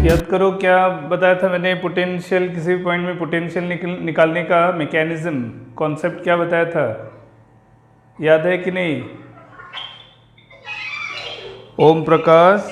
याद करो क्या बताया था मैंने, पोटेंशियल, किसी भी पॉइंट में पोटेंशियल निकालने का मैकेनिज्म, कॉन्सेप्ट क्या बताया था, याद है कि नहीं? ओम प्रकाश,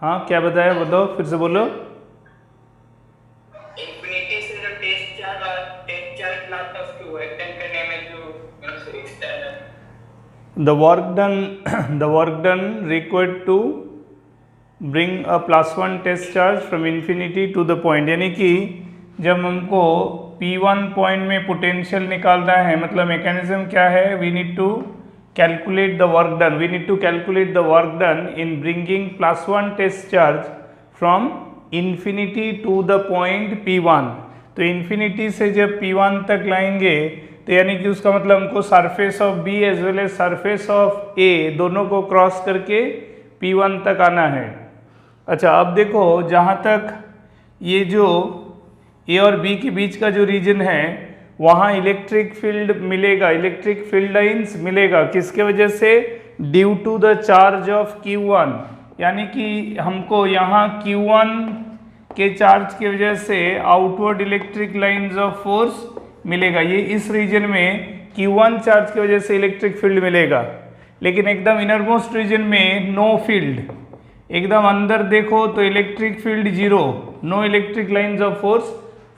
हाँ क्या बताया, बोलो फिर से बोलो। इंफिनिटी से जो टेस्ट चार्ज लाता है उसको वर्क डन करने में जो external the work done the work done required to bring a +1 test charge from infinity to the point, यानी कि जब हमको P1 पॉइंट में पोटेंशियल निकालना है, मतलब मैकेनिज्म क्या है, we need to calculate the work done, we need to calculate the work done in bringing +1 test charge from infinity to the point P1। तो इन्फिनिटी से जब P1 तक लाएंगे तो यानी कि उसका मतलब हमको surface of B as well as surface of A दोनों को क्रॉस करके P1 तक आना है। अच्छा, अब देखो जहाँ तक ये जो ए और बी के बीच का जो रीजन है वहाँ इलेक्ट्रिक फील्ड मिलेगा, इलेक्ट्रिक फील्ड लाइंस मिलेगा, किसके वजह से? Due to the charge of Q1, यानी कि हमको यहाँ Q1 के चार्ज की वजह से outward electric lines of force मिलेगा। ये इस रीजन में Q1 चार्ज की वजह से इलेक्ट्रिक फील्ड मिलेगा, लेकिन एकदम इनरमोस्ट रीजन में नो फील्ड, एकदम अंदर देखो तो electric field zero, no electric lines of force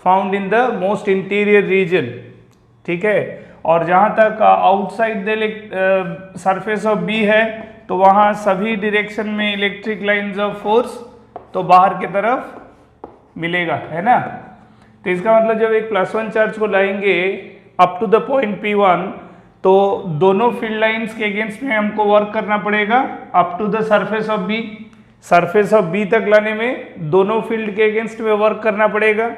found in the most interior region, ठीक है। और जहाँ तक outside the surface of B है तो वहाँ सभी डायरेक्शन में इलेक्ट्रिक लाइंस ऑफ फोर्स तो बाहर की तरफ मिलेगा, है ना। तो इसका मतलब जब एक +1 चार्ज को लाएंगे up to the point P1 तो दोनों फील्ड लाइंस के अगेंस्ट में हमको वर्क करना पड़ेगा up to the surface of B, surface of B तक लाने में दोनों फील्ड के अगेंस्ट में वर्क करना पड़ेगा,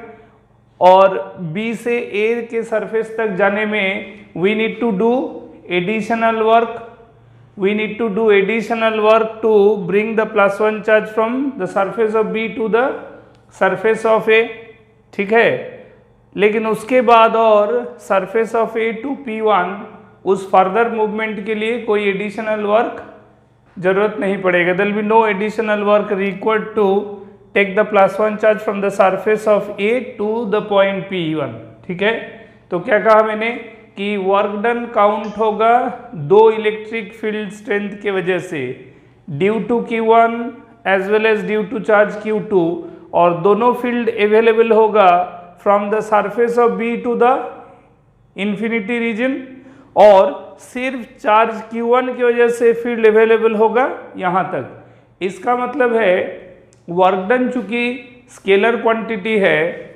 और बी से ए के सरफेस तक जाने में we need to do additional work, we need to do additional work to bring the +1 charge from the surface of B to the surface of A, ठीक है। लेकिन उसके बाद और surface of A to P1 उस further movement के लिए कोई एडिशनल वर्क जरूरत नहीं पड़ेगा, there will be no additional work required to take the +1 charge from the surface of A to the point P1, ठीक है। तो क्या कहा मैंने कि वर्क डन काउंट होगा दो इलेक्ट्रिक फील्ड स्ट्रेंथ के वजह से, due to Q1 as well as due to charge Q2, और दोनों फील्ड अवेलेबल होगा from the surface of B to the infinity region, और सिर्फ चार्ज Q1 की वजह से फील्ड अवेलेबल होगा यहाँ तक। इसका मतलब है वर्क डन चूंकि स्केलर क्वांटिटी है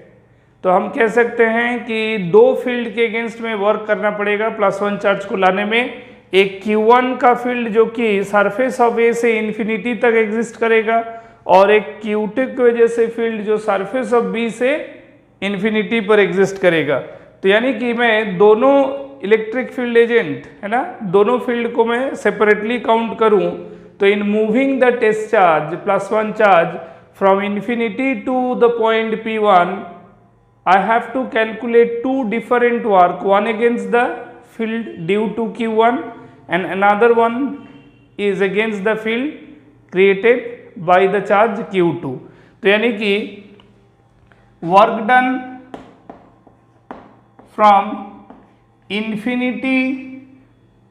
तो हम कह सकते हैं कि दो फील्ड के अगेंस्ट में वर्क करना पड़ेगा +1 चार्ज को लाने में। एक Q1 का फील्ड जो कि सरफेस ऑफ ए से इंफिनिटी तक एग्जिस्ट करेगा, और एक Q2 की वजह से फील्ड जो सरफेस ऑफ बी से इंफिनिटी पर एग्जिस्ट करेगा। तो यानी कि मैं दोनों इलेक्ट्रिक फील्ड एजेंट, है ना, दोनों फील्ड को मैं सेपरेटली काउंट करूं तो in moving the test charge +1 charge from infinity to the point P1 I have to calculate two different work, one against the field due to Q1 and another one is against the field created by the charge Q2। तो यानी कि work done from infinity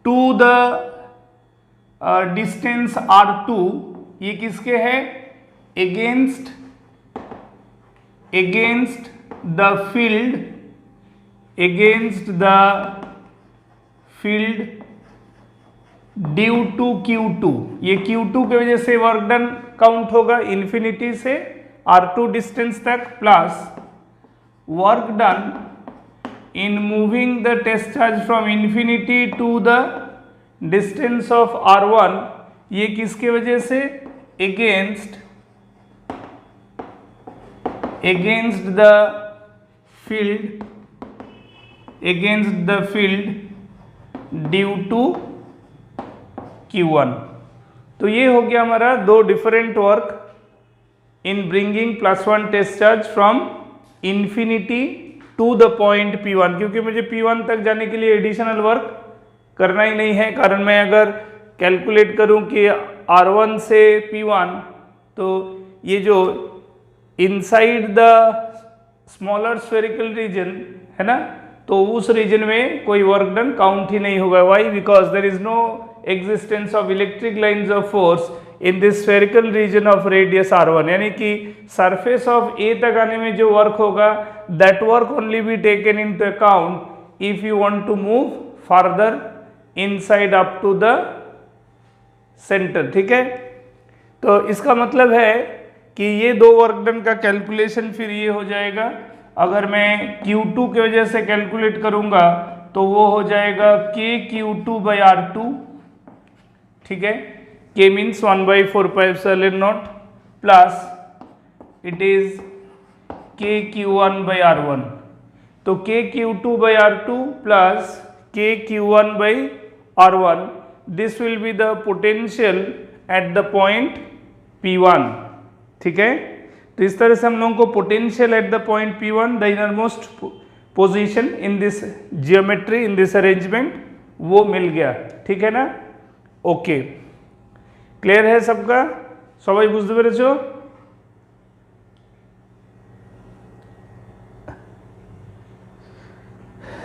to the distance R2, ये किसके है? against the field due to Q2, ये Q2 की वजह से वर्क डन काउंट होगा इंफिनिटी से R2 डिस्टेंस तक, plus work done in moving the test charge from infinity to the distance of R1, ये किसके वजह से? against the field due to Q1। तो ये हो गया हमारा दो different work in bringing +1 test charge from infinity to the point P1, क्योंकि मुझे P1 तक जाने के लिए एडिशनल वर्क करना ही नहीं है, कारण मैं अगर कैलकुलेट करूं कि R1 से P1 तो ये जो inside the smaller spherical region है ना, तो उस रीजन में कोई वर्क डन काउंट ही नहीं होगा। Why? Because there is no existence of electric lines of force in this spherical region of radius r1, यानी कि सरफेस ऑफ ए तक आने में जो वर्क होगा that work only be taken into account if you want to move further inside up to the centre. ठीक है, तो इसका मतलब है कि ये दो वर्क डन का कैलकुलेशन फिर ये हो जाएगा, अगर मैं Q2 की वजह से कैलकुलेट करूंगा तो वो हो जाएगा KQ2/R2। ठीक है, K means 1/4πε0 plus it is KQ1/R1। तो KQ2/R2 plus KQ1/R1, this will be the potential at the point P1। ठीक है, तो इस तरह से हम लोगों को potential at the point P1, the innermost position in this geometry, in this arrangement, वो मिल गया। ठीक है ना, ओके, क्लियर है सबका? सबाई बुझते पेरेछो?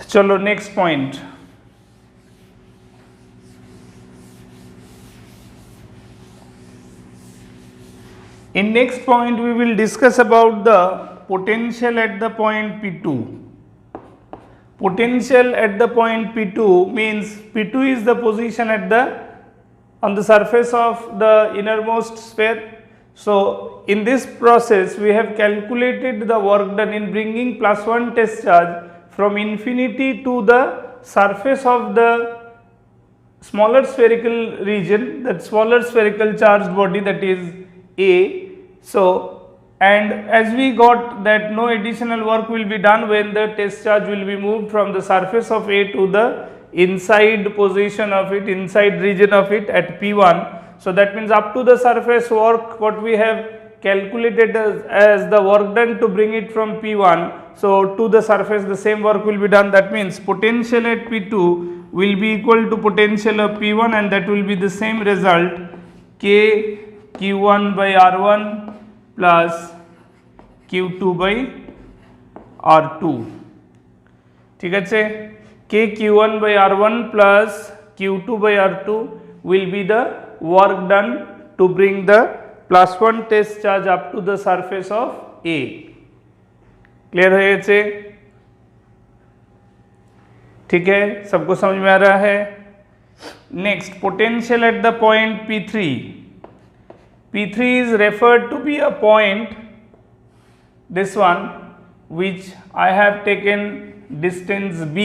चलो next point. In next point we will discuss about the potential at the point P2. Potential at the point P2 means P2 is the position at the on the surface of the innermost sphere. So in this process we have calculated the work done in bringing +1 test charge from infinity to the surface of the smaller spherical region, that smaller spherical charged body, that is A. So, and as we got that no additional work will be done when the test charge will be moved from the surface of A to the inside position of it, inside region of it at P1. So that means up to the surface work what we have calculated as the work done to bring it from P1. So to the surface the same work will be done. That means potential at P2 will be equal to potential of P1, and that will be the same result, KQ1/R1 plus Q2/R2। ठीक है, KQ1/R1 plus Q2/R2 will be the work done to bring the +1 test charge up to the surface of A। Clear है ये? ठीक है, सबको समझ में आ रहा है? Next, potential at the point P3। P3 is referred to be a point, this one, which I have taken distance B,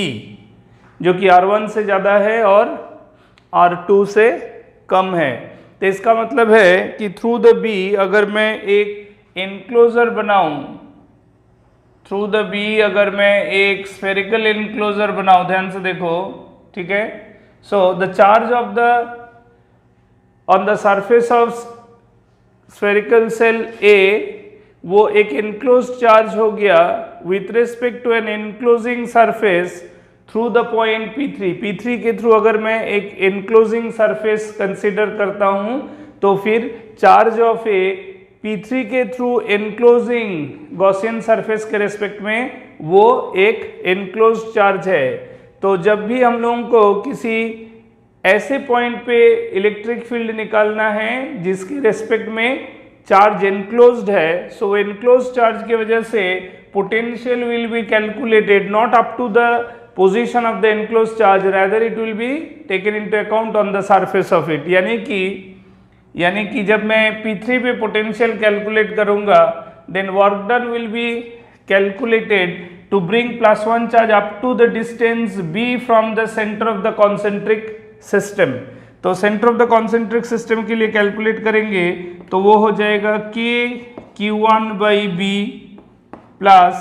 जो कि R1 से ज़्यादा है और R2 से कम है। तो इसका मतलब है कि थ्रू द B अगर मैं एक एनक्लोजर बनाऊं, थ्रू द B अगर मैं एक स्फेरिकल एनक्लोजर बनाऊं, ध्यान से देखो, ठीक है, so the charge of the on the surface of spherical shell A वो एक एनक्लोज्ड चार्ज हो गया with respect to an enclosing surface through the point P3। P3 के थ्रू अगर मैं एक एनक्लोजिंग सरफेस कंसिडर करता हूं तो फिर चार्ज ऑफ ए P3 के थ्रू एनक्लोजिंग गॉसियन सरफेस के रेस्पेक्ट में वो एक एनक्लोज्ड चार्ज है। तो जब भी हम लोगों को किसी ऐसे पॉइंट पे इलेक्ट्रिक फील्ड निकालना है जिसके रेस्पेक्ट में चार्ज एनक्लोज्ड है, सो एनक्लोज्ड चार्ज की वजह से potential will be calculated not up to the position of the enclosed charge, rather it will be taken into account on the surface of it. यानी कि जब मैं P3 पे पोटेंशियल कैलकुलेट करूंगा then work done will be calculated to bring +1 charge up to the distance B from the centre of the concentric system. तो centre of the concentric system के लिए calculate करेंगे तो वो हो जाएगा KQ1/B प्लस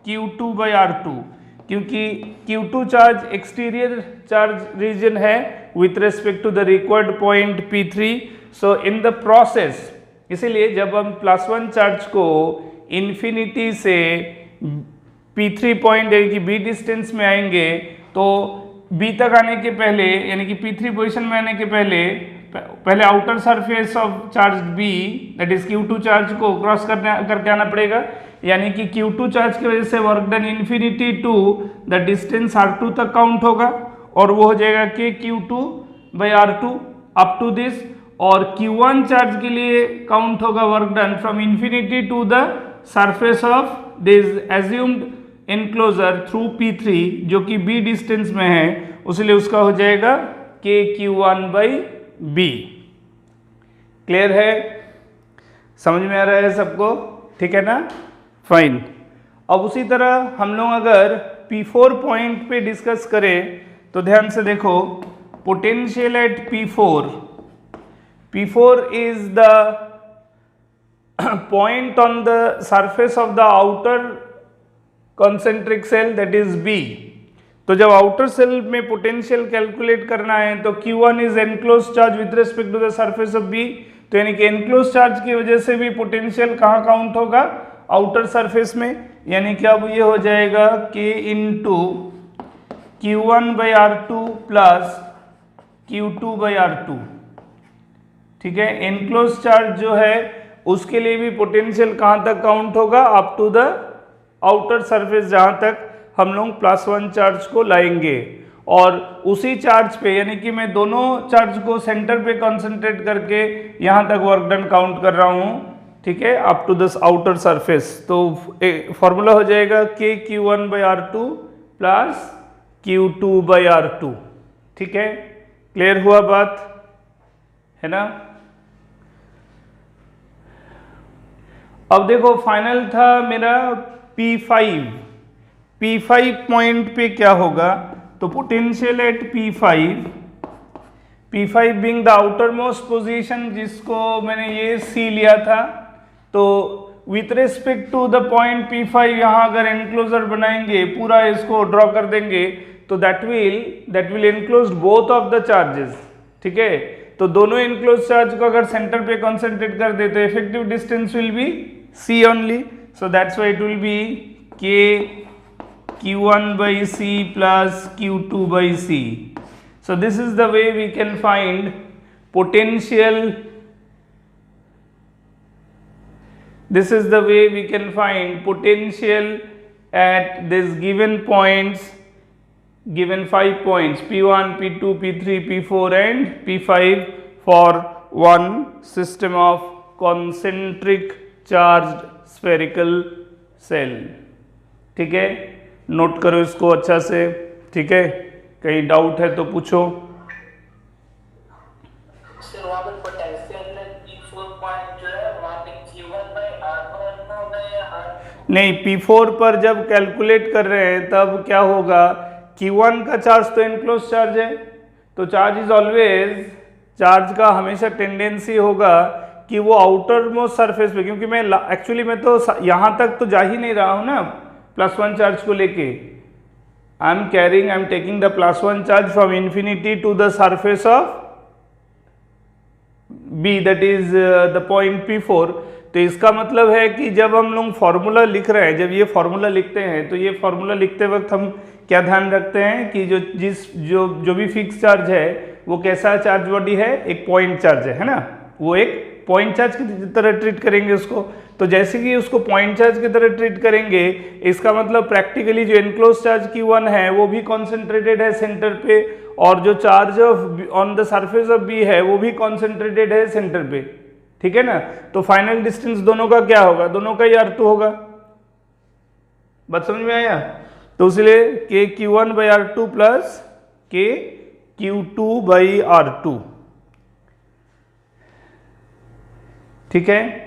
Q2/R2, क्योंकि Q2 charge exterior charge region है with respect to the required point P3। So in the process, इसीलिए जब हम +1 चार्ज को इन्फिनिटी से P3 पॉइंट यानी कि B डिस्टेंस में आएंगे तो B तक आने के पहले यानी कि P3 पोजीशन में आने के पहले पहले outer surface of charge B that is Q2 charge को क्रॉस करके आना पड़ेगा, यानी कि Q2 चार्ज की वजह से work done infinity to the distance R2 तक काउंट होगा और वो हो जाएगा कि Q2/R2 अप टू दिस, और Q1 चार्ज के लिए काउंट होगा work done from infinity to the surface of this assumed enclosure through P3 जो कि B डिस्टेंस में है, उसलिए उसका हो जाएगा KQ1/B। क्लियर है? समझ में आ रहा है सबको? ठीक है ना? फाइन। अब उसी तरह हम लोग अगर P4 पॉइंट पे डिस्कस करें तो ध्यान से देखो, potential at P4 is the point on the surface of the outer concentric shell that is B। तो जब आउटर सेल में पोटेंशियल कैलकुलेट करना है तो Q1 is enclose charge with respect to the surface of B, तो यानी कि enclose charge की वजह से भी पोटेंशियल कहाँ काउंट होगा? आउटर सरफेस में, यानी कि अब ये हो जाएगा K into Q1/R2 plus Q2/R2। ठीक है, एनक्लोज चार्ज जो है उसके लिए भी पोटेंशियल कहाँ तक काउंट होगा? Up to the outer surface, जहाँ तक हम लोग +1 चार्ज को लाएंगे। और उसी चार्ज पे, यानी कि मैं दोनों चार्ज को सेंटर पे कंसंट्रेट करके यहाँ तक वर्क डन काउंट कर रहा हूँ, ठीक है, up to this outer surface. तो फॉर्मूला हो जाएगा KQ1/R2 प्लस Q2/R2। ठीक है, क्लियर हुआ बात है ना? अब देखो फाइनल था मेरा P5 पॉइंट पे क्या होगा? तो potential at P5 being the outermost position, जिसको मैंने ये C लिया था, तो with respect to the point P5 यहाँ अगर एनक्लोजर बनाएंगे, पूरा इसको ड्रॉ कर देंगे, तो that will enclose both of the charges. ठीक है, तो दोनों एनक्लोज चार्ज को अगर सेंटर पे कंसंट्रेट कर दे तो effective distance will be C only, so that's why it will be Q1/C plus Q2/C. So this is the way we can find potential. This is the way we can find potential at this given points, given 5 points P1, P2, P3, P4 and P5 for one system of concentric charged spherical shell. ठीक है, note करो इसको अच्छा से। ठीक है, कहीं doubt है तो पूछो। सर वहाँ पर पोटेंशियल P4 पॉइंट जो है वहाँ पे Q1/R1 होगा या R2? नहीं, P4 पर जब कैलकुलेट कर रहे हैं तब क्या होगा? Q1 का चार्ज तो एनक्लोज चार्ज है, तो चार्ज इज ऑलवेज, चार्ज का हमेशा टेंडेंसी होगा कि वो आउटर मोस्ट सरफेस पे, क्योंकि मैं एक्चुअली मैं तो यहाँ तक तो जा ही नहीं रहा हूँ ना +1 चार्ज को लेके। I am taking the +1 charge from infinity to the surface of B, that is the point P4। तो इसका मतलब है कि जब हम लोग फॉर्मूला लिख रहे हैं, जब ये फॉर्मूला लिखते हैं, तो ये फॉर्मूला लिखते वक्त हम क्या ध्यान रखते हैं कि जो भी फिक्स चार्ज है वो कैसा चार्ज बॉडी है? एक पॉइंट चार्ज है ना, वो एक पॉइंट चार्ज की तरह ट्रीट करेंगे उसको। तो जैसे कि उसको पॉइंट चार्ज की तरह ट्रीट करेंगे, इसका मतलब प्रैक्टिकली जो एनक्लोज चार्ज Q1 है वो भी कॉन्सेंट्रेटेड है सेंटर पे, और जो charge on the surface of B है वो भी कॉन्सेंट्रेटेड है सेंटर पे। ठीक है ना? तो फाइनल डिस्टेंस दोनों का क्या होगा? दोनों का ही R2 होगा। बात समझ में आया? तो इसलिए KQ1/R2 प्लस KQ2/R2। ठीक है।